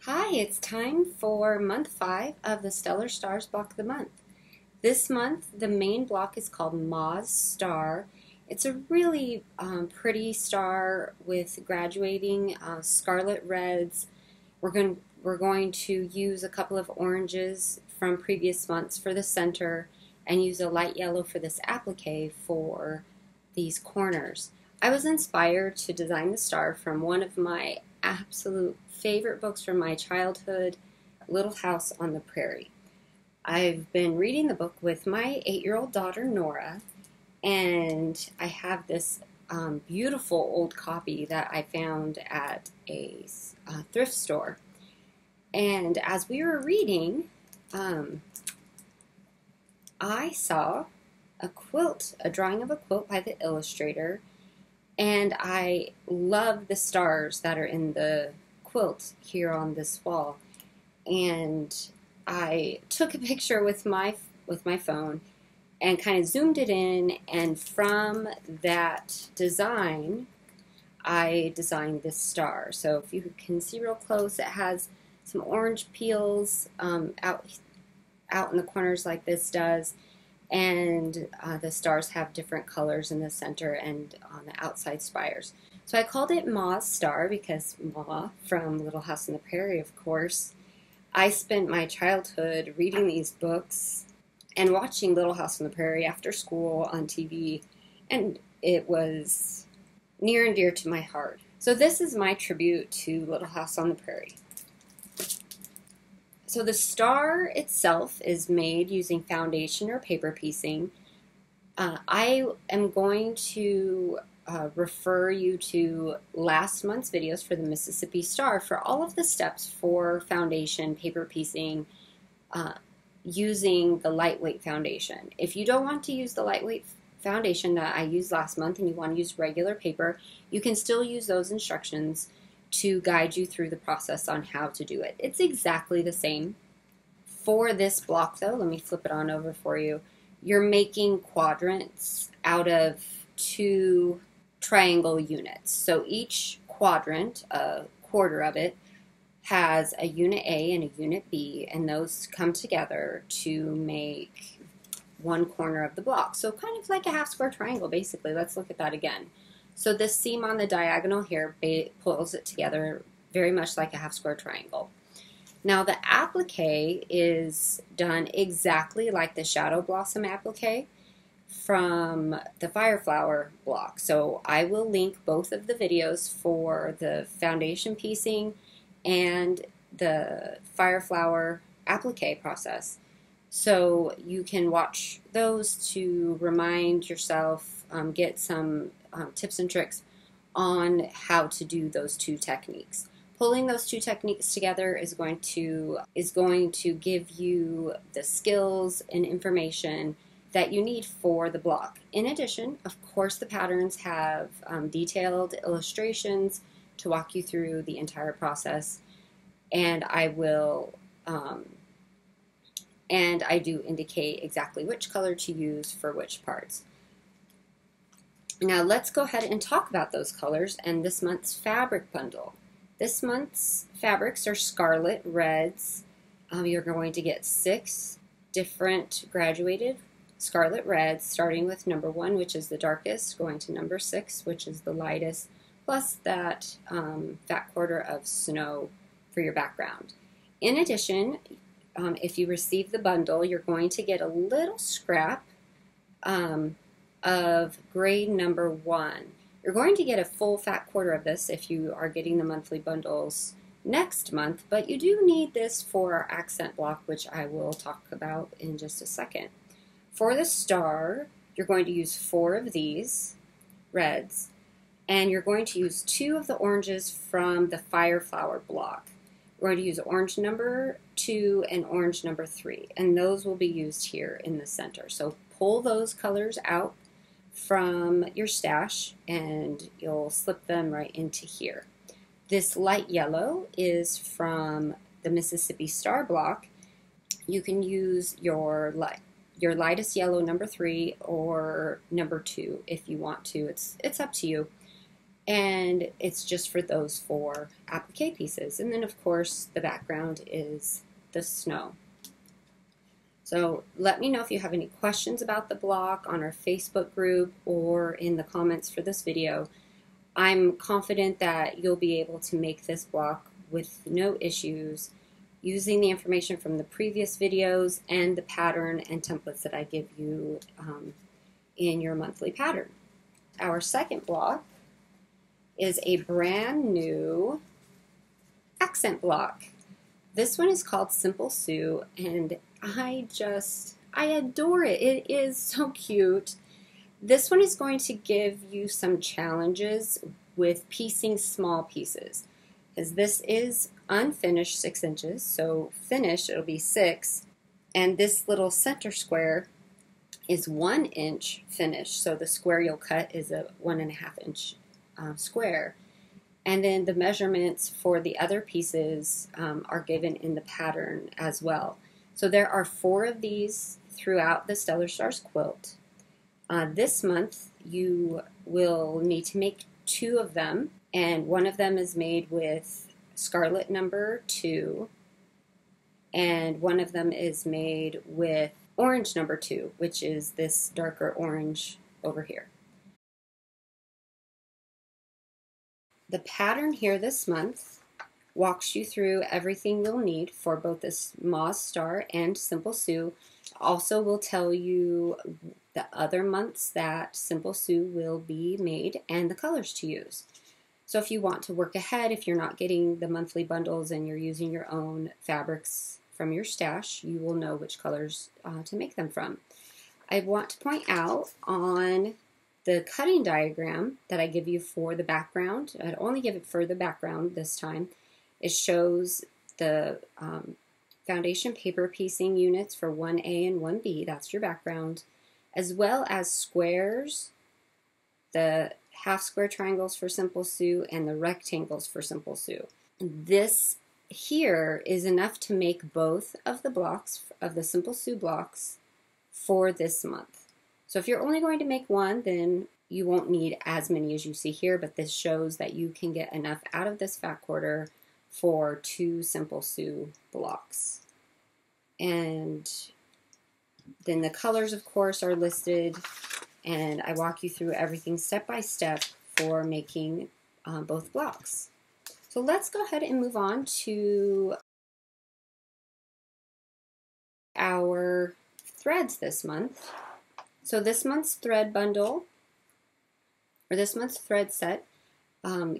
Hi, it's time for month 5 of the Stellar Stars block of the month. This month, the main block is called Ma's Star. It's a really pretty star with graduating scarlet reds. We're going to use a couple of oranges from previous months for the center and use a light yellow for this applique for these corners. I was inspired to design the star from one of my absolute favorite books from my childhood, Little House on the Prairie. I've been reading the book with my 8-year-old daughter, Nora, and I have this beautiful old copy that I found at a thrift store. And as we were reading, I saw a drawing of a quilt by the illustrator, and I love the stars that are in the quilt here on this wall. And I took a picture with my phone and kind of zoomed it in, and from that design I designed this star. So if you can see real close, it has some orange peels out in the corners like this does, and the stars have different colors in the center and on the outside spires. So I called it Ma's Star because Ma from Little House on the Prairie, of course. I spent my childhood reading these books and watching Little House on the Prairie after school on TV, and it was near and dear to my heart. So this is my tribute to Little House on the Prairie. So the star itself is made using foundation or paper piecing. I am going to refer you to last month's videos for the Mississippi Star for all of the steps for foundation, paper piecing, using the lightweight foundation. If you don't want to use the lightweight foundation that I used last month and you want to use regular paper, you can still use those instructions to guide you through the process on how to do it. It's exactly the same. For this block though, let me flip it on over for you. You're making quadrants out of 2 triangle units. So each quadrant, a quarter of it, has a unit A and a unit B, and those come together to make one corner of the block. So kind of like a half square triangle, basically. Let's look at that again. So this seam on the diagonal here pulls it together very much like a half square triangle. Now the applique is done exactly like the Shadow Blossom applique from the Fireflower block. So I will link both of the videos for the foundation piecing and the Fireflower applique process. So you can watch those to remind yourself, get some tips and tricks on how to do those 2 techniques. Pulling those 2 techniques together is going to give you the skills and information that you need for the block. In addition, of course, the patterns have detailed illustrations to walk you through the entire process, and I do indicate exactly which color to use for which parts. Now let's go ahead and talk about those colors and this month's fabric bundle. This month's fabrics are scarlet reds. You're going to get 6 different graduated scarlet reds, starting with number 1, which is the darkest, going to number 6, which is the lightest, plus that fat quarter of snow for your background. In addition, if you receive the bundle, you're going to get a little scrap of grade number 1. You're going to get a full fat quarter of this if you are getting the monthly bundles next month, but you do need this for our accent block, which I will talk about in just a second. For the star, you're going to use 4 of these reds, and you're going to use 2 of the oranges from the Fireflower block. We're going to use orange number 2 and orange number 3, and those will be used here in the center. So pull those colors out from your stash and you'll slip them right into here. This light yellow is from the Mississippi Star block. You can use your lightest yellow, number 3, or number 2 if you want to. It's up to you. And it's just for those 4 applique pieces. And then of course the background is the snow. So let me know if you have any questions about the block on our Facebook group or in the comments for this video. I'm confident that you'll be able to make this block with no issues using the information from the previous videos and the pattern and templates that I give you in your monthly pattern. Our second block is a brand new accent block. This one is called Simple Sue, and I adore it. It is so cute. This one is going to give you some challenges with piecing small pieces, because this is unfinished 6 inches, so finished it'll be 6, and this little center square is 1 inch finished, so the square you'll cut is a 1.5 inch square. And then the measurements for the other pieces are given in the pattern as well. So there are 4 of these throughout the Stellar Stars quilt. This month you will need to make 2 of them, and one of them is made with Scarlet number 2, and one of them is made with Orange number 2, which is this darker orange over here. The pattern here this month walks you through everything you'll need for both this Moz Star and Simple Sue. Also will tell you the other months that Simple Sue will be made and the colors to use. So if you want to work ahead, if you're not getting the monthly bundles and you're using your own fabrics from your stash, you will know which colors to make them from. I want to point out on the cutting diagram that I give you for the background, I'd only give it for the background this time, it shows the foundation paper piecing units for 1A and 1B, that's your background, as well as squares, the half square triangles for Simple Sue, and the rectangles for Simple Sue. This here is enough to make both of the blocks, of the Simple Sue blocks, for this month. So if you're only going to make one, then you won't need as many as you see here, but this shows that you can get enough out of this fat quarter for 2 Simple Sue blocks. And then the colors, of course, are listed, and I walk you through everything step by step for making both blocks. So let's go ahead and move on to our threads this month. So this month's thread bundle, or this month's thread set,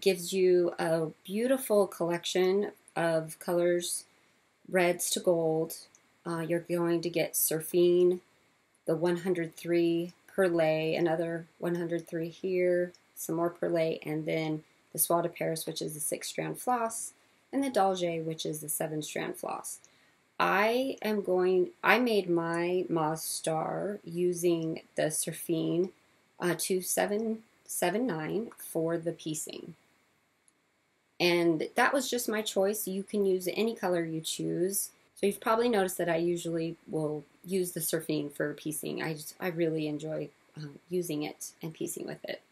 gives you a beautiful collection of colors, reds to gold. You're going to get Surfine, the 103 Perlé, another 103 here, some more Perlé, and then the Soie de Paris, which is the 6-strand floss, and the Dalgé, which is the 7-strand floss. I made my Moz Star using the Surfine 2779 for the piecing. And that was just my choice. You can use any color you choose. So you've probably noticed that I usually will use the Surfine for piecing. I really enjoy using it and piecing with it.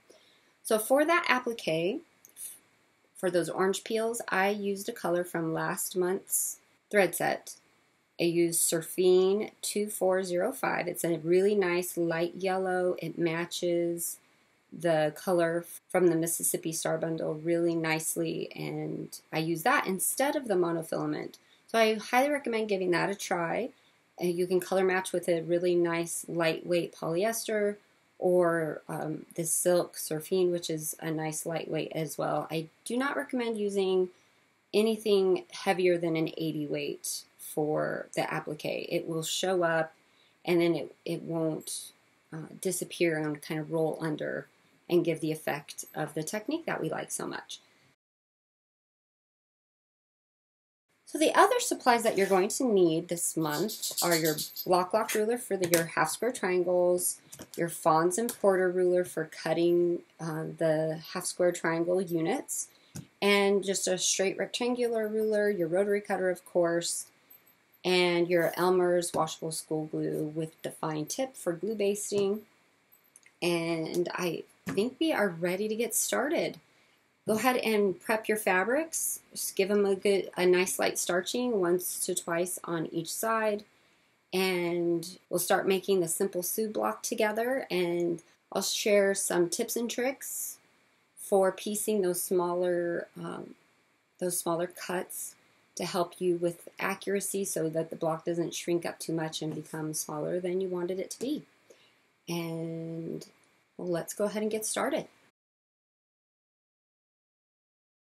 So for that applique, for those orange peels, I used a color from last month's thread set. I used Surfine 2405. It's a really nice light yellow. It matches the color from the Mississippi Star Bundle really nicely, and I use that instead of the monofilament. So I highly recommend giving that a try. You can color match with a really nice lightweight polyester, or the silk Surfine, which is a nice lightweight as well. I do not recommend using anything heavier than an 80 weight for the applique. It will show up and then it won't disappear and kind of roll under and give the effect of the technique that we like so much. So the other supplies that you're going to need this month are your block lock ruler for your half square triangles, your Fons and Porter ruler for cutting the half square triangle units, and just a straight rectangular ruler, your rotary cutter, of course, and your Elmer's washable school glue with defined tip for glue basting. And I think we are ready to get started. Go ahead and prep your fabrics. Just give them a nice light starching once to twice on each side. And we'll start making the simple Sue block together, and I'll share some tips and tricks for piecing those smaller cuts to help you with accuracy so that the block doesn't shrink up too much and become smaller than you wanted it to be. And well, let's go ahead and get started.